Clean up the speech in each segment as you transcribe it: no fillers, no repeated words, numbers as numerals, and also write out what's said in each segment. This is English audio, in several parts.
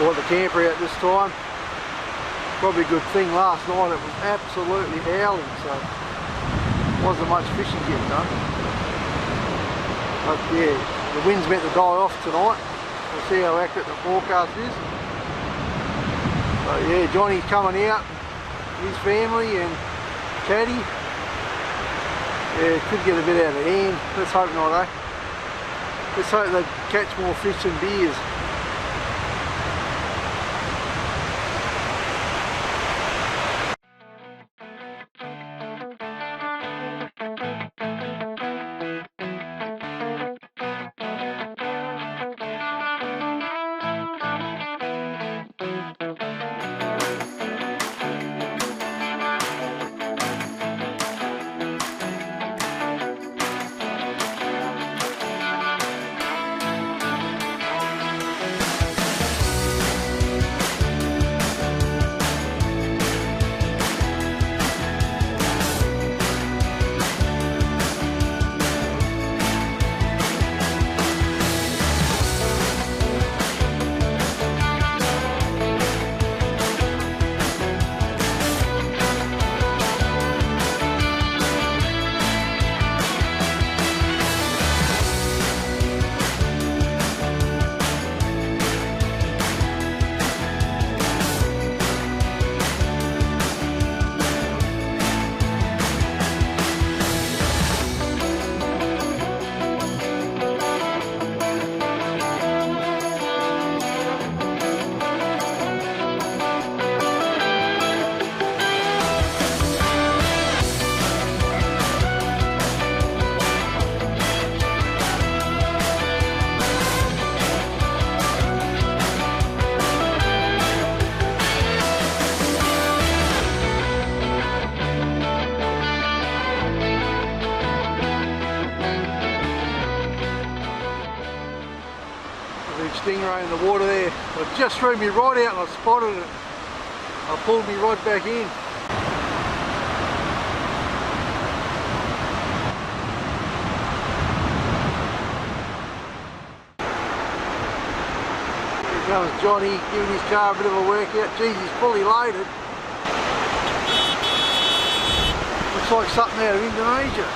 Bought the camper out this time. Probably a good thing. Last night it was absolutely howling, so wasn't much fishing getting done. But yeah, the wind's meant to die off tonight. We'll see how accurate the forecast is. But yeah, Johnny's coming out, his family and Caddy. Yeah, could get a bit out of hand. Let's hope not, eh? Let's hope they catch more fish than beers. Stingray in the water there. It just threw me right out and I spotted it. I pulled me right back in. Here comes Johnny giving his car a bit of a workout. Geez, he's fully loaded. Looks like something out of Indonesia.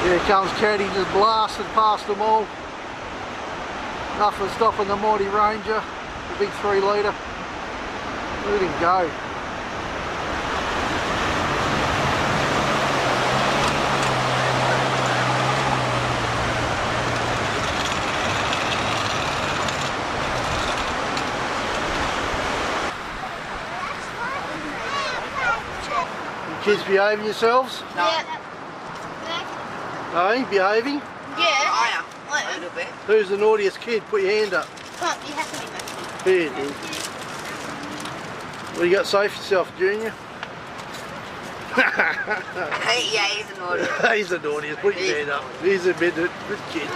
Here comes Caddy, just blasted past them all. Nothing stopping the mighty Ranger, the big 3 litre. Let him go. You kids behaving yourselves? No. Yeah. No, behaving? Yeah, I am. A little bit. Who's the naughtiest kid? Put your hand up. Come on, you have to be back. Here, dude. What do you got to say for yourself, Junior? Yeah, he's the naughtiest. He's the naughtiest. Put your hand up. He's admitted it. Good kid.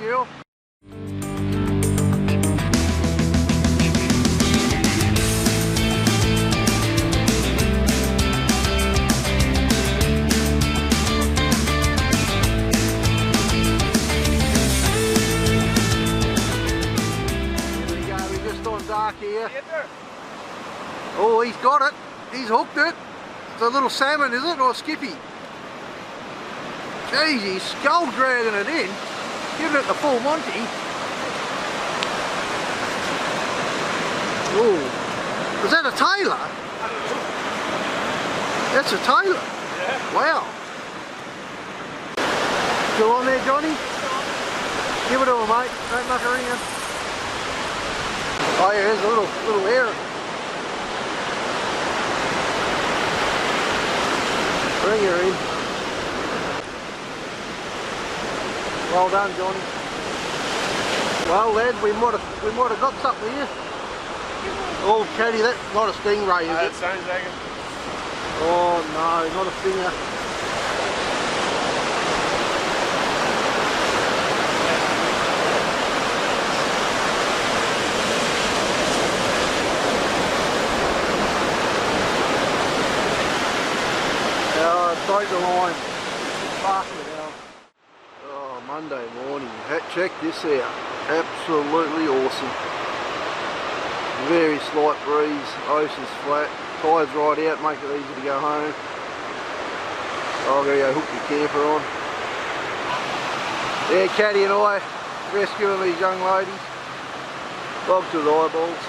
Girl. Here we go, we're just on dark here. Oh, he's got it. He's hooked it. It's a little salmon, is it, or a skippy? Jeez, he's skull dragging it in, giving it the full Monty. Oh, is that a tailor? That's a tailor? Yeah. Wow. Still on there, Johnny? Give it to him, mate. Don't muck around. Oh yeah, there's a little Arid. Bring her in. Well done, Johnny. Well, lads, we might have got something here. Oh, Caddy, that's not a stingray, is it? Same dragon. Oh no, not a stinger. Break the line. Fasten it out. Oh, Monday morning. Check this out. Absolutely awesome. Very slight breeze. Ocean's flat. Tide's right out. Make it easy to go home. I'm going to go hook the camper on. Yeah, Caddy and I rescuing these young ladies. Bogged to the eyeballs.